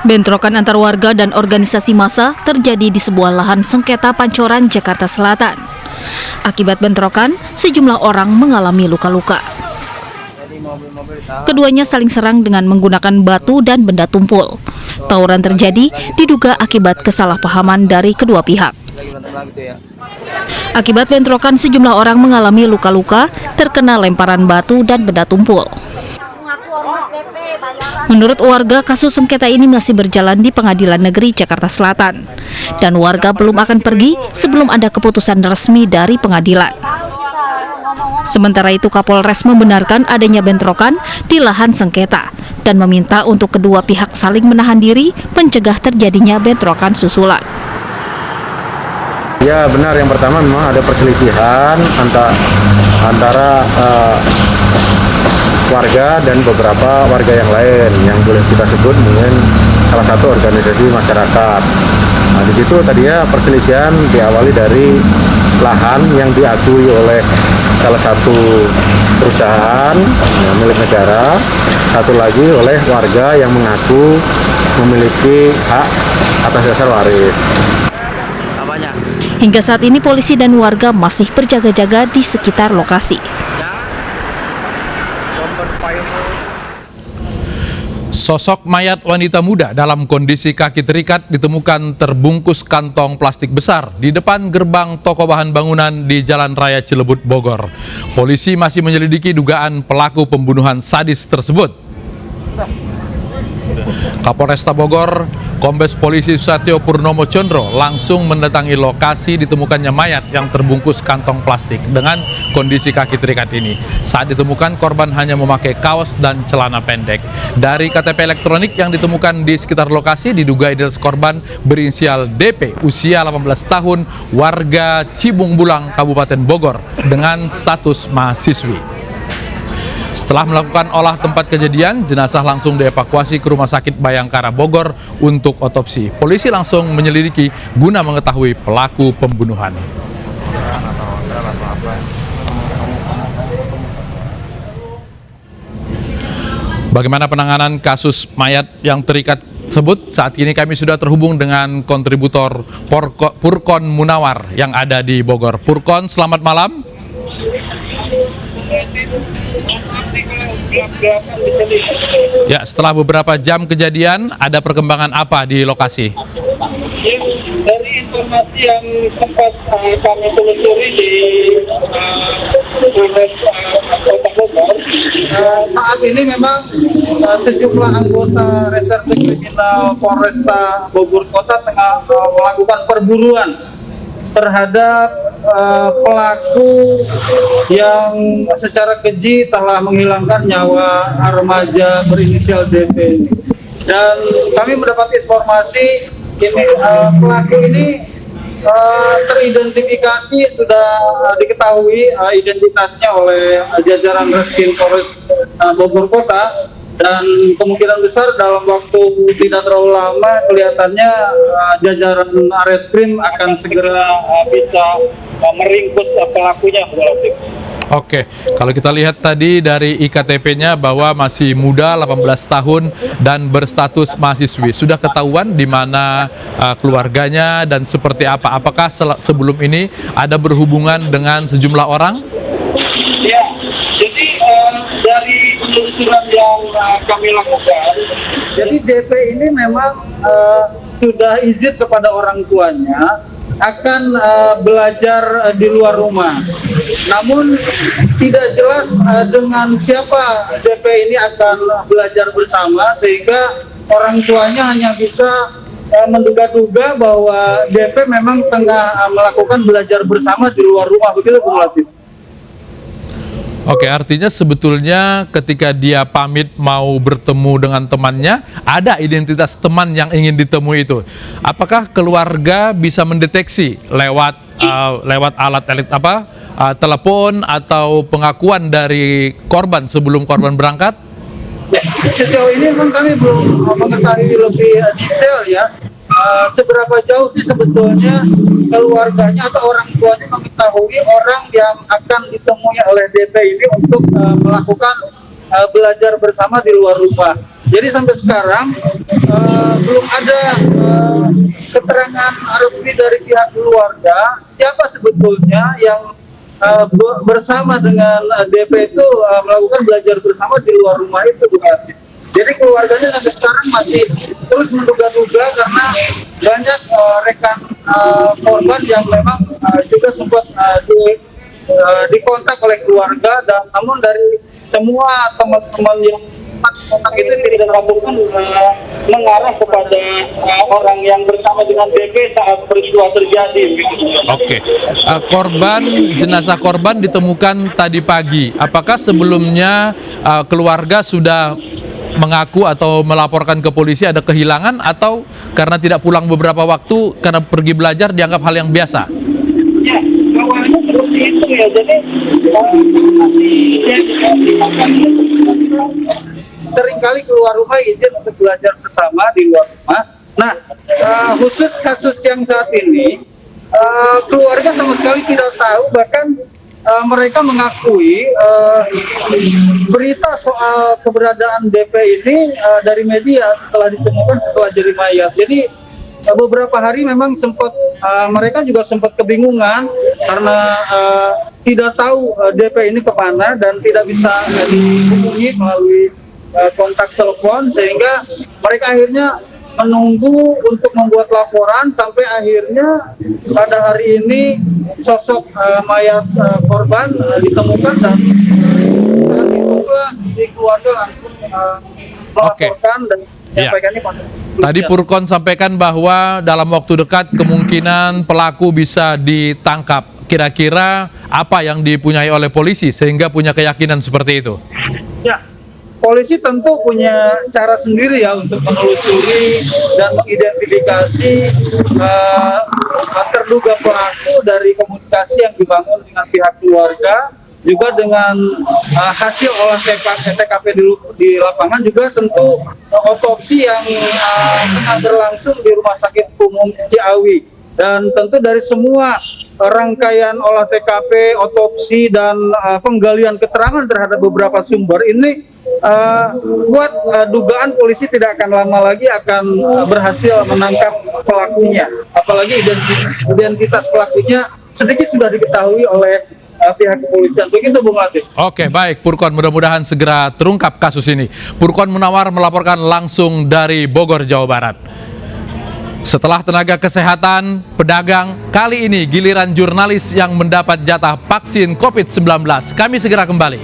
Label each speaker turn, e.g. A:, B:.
A: Bentrokan antar warga dan organisasi massa terjadi di sebuah lahan sengketa Pancoran, Jakarta Selatan. Akibat bentrokan, sejumlah orang mengalami luka-luka. Keduanya saling serang dengan menggunakan batu dan benda tumpul. Tawuran terjadi diduga akibat kesalahpahaman dari kedua pihak. Akibat bentrokan, sejumlah orang mengalami luka-luka terkena lemparan batu dan benda tumpul. Menurut warga, kasus sengketa ini masih berjalan di Pengadilan Negeri Jakarta Selatan, dan warga belum akan pergi sebelum ada keputusan resmi dari pengadilan. Sementara itu, Kapolres membenarkan adanya bentrokan di lahan sengketa dan meminta untuk kedua pihak saling menahan diri mencegah terjadinya bentrokan susulan.
B: Ya benar, yang pertama memang ada perselisihan antara warga dan beberapa warga yang lain yang boleh kita sebut mungkin salah satu organisasi masyarakat. Nah, di situ tadinya perselisihan diawali dari lahan yang diakui oleh salah satu perusahaan milik negara, satu lagi oleh warga yang mengaku memiliki hak atas dasar waris.
A: Hingga saat ini polisi dan warga masih berjaga-jaga di sekitar lokasi.
C: Sosok mayat wanita muda dalam kondisi kaki terikat ditemukan terbungkus kantong plastik besar di depan gerbang toko bahan bangunan di Jalan Raya Cilebut, Bogor. Polisi masih menyelidiki dugaan pelaku pembunuhan sadis tersebut. Kapolresta Bogor, Kombes Polisi Susatyo Purnomo Condro langsung mendatangi lokasi ditemukannya mayat yang terbungkus kantong plastik dengan kondisi kaki terikat ini. Saat ditemukan, korban hanya memakai kaos dan celana pendek. Dari KTP elektronik yang ditemukan di sekitar lokasi, diduga identitas korban berinisial DP, usia 18 tahun, warga Cibung Bulang, Kabupaten Bogor, dengan status mahasiswi. Setelah melakukan olah tempat kejadian, jenazah langsung dievakuasi ke Rumah Sakit Bayangkara Bogor untuk otopsi. Polisi langsung menyelidiki guna mengetahui pelaku pembunuhan. Bagaimana penanganan kasus mayat yang terikat tersebut? Saat ini kami sudah terhubung dengan kontributor Purkon Munawar yang ada di Bogor. Purkon, selamat malam. Ya, setelah beberapa jam kejadian, ada perkembangan apa di lokasi?
D: Dari informasi yang sempat kami telusuri di Kota Bogor, saat ini memang sejumlah anggota Reserse Kriminal Polresta Bogor Kota tengah melakukan perburuan terhadap pelaku yang secara keji telah menghilangkan nyawa remaja berinisial DP. Dan kami mendapat informasi ini pelaku ini teridentifikasi, sudah diketahui identitasnya oleh jajaran Reskrim Polres Bogor Kota, dan kemungkinan besar dalam waktu tidak terlalu lama kelihatannya jajaran Reskrim akan segera bisa meringkus pelakunya.
C: Oke, kalau kita lihat tadi dari IKTP-nya bahwa masih muda, 18 tahun dan berstatus mahasiswi. Sudah ketahuan di mana keluarganya dan seperti apa? Apakah sebelum ini ada berhubungan dengan sejumlah orang?
D: Ya, jadi dari penelusuran yang kami lakukan, jadi DP ini memang sudah izin kepada orang tuanya akan belajar di luar rumah. Namun tidak jelas dengan siapa DP ini akan belajar bersama, sehingga orang tuanya hanya bisa menduga-duga bahwa DP memang tengah melakukan belajar bersama di luar rumah, begitu Bung Latif.
C: Oke, artinya sebetulnya ketika dia pamit mau bertemu dengan temannya, ada identitas teman yang ingin ditemui itu. Apakah keluarga bisa mendeteksi lewat alat telepon atau pengakuan dari korban sebelum korban berangkat?
D: Ya, sejauh ini memang kami belum mengetahui lebih detail ya. Seberapa jauh sih sebetulnya keluarganya atau orang tuanya mengetahui orang yang akan ditemui oleh DP ini untuk melakukan belajar bersama di luar rumah. Jadi sampai sekarang belum ada keterangan resmi dari pihak keluarga siapa sebetulnya yang bersama dengan DP itu melakukan belajar bersama di luar rumah itu, bukan? Jadi keluarganya sampai sekarang masih terus menduga-duga karena banyak rekan korban yang memang juga sempat dikontak oleh keluarga, dan namun dari semua teman-teman yang kontak itu tidak melakukan mengarah kepada orang yang bersama dengan DP saat peristiwa terjadi.
C: Oke, jenazah korban ditemukan tadi pagi. Apakah sebelumnya keluarga sudah mengaku atau melaporkan ke polisi ada kehilangan, atau karena tidak pulang beberapa waktu karena pergi belajar dianggap hal yang biasa?
D: Ya, awalnya seperti itu ya. Jadi seringkali keluar rumah izin untuk belajar bersama di luar rumah. Nah, khusus kasus yang saat ini, keluarga sama sekali tidak tahu, bahkan mereka mengakui berita soal keberadaan DP ini dari media setelah ditemukan setelah jadi mayat. Jadi beberapa hari memang sempat mereka juga sempat kebingungan karena tidak tahu DP ini kemana dan tidak bisa dihubungi melalui kontak telepon, sehingga mereka akhirnya menunggu untuk membuat laporan sampai akhirnya pada hari ini sosok mayat korban ditemukan, dan saat itu si keluarga langsung melaporkan dan menyampaikannya pada polisi.
C: Tadi Purkon sampaikan bahwa dalam waktu dekat kemungkinan pelaku bisa ditangkap. Kira-kira apa yang dipunyai oleh polisi sehingga punya keyakinan seperti itu?
D: Ya, polisi tentu punya cara sendiri ya untuk menelusuri dan mengidentifikasi terduga pelaku dari komunikasi yang dibangun dengan pihak keluarga, juga dengan hasil olah TKP di lapangan, juga tentu otopsi yang tengah berlangsung di Rumah Sakit Umum Ciawi, dan tentu dari semua rangkaian olah TKP, otopsi, dan penggalian keterangan terhadap beberapa sumber ini buat dugaan polisi tidak akan lama lagi akan berhasil menangkap pelakunya. Apalagi identitas pelakunya sedikit sudah diketahui oleh pihak kepolisian. Begitu, Bung Latif.
C: Oke, baik Purkon, mudah-mudahan segera terungkap kasus ini. Purkon Munawar melaporkan langsung dari Bogor, Jawa Barat. Setelah tenaga kesehatan, pedagang, kali ini giliran jurnalis yang mendapat jatah vaksin COVID-19. Kami segera kembali.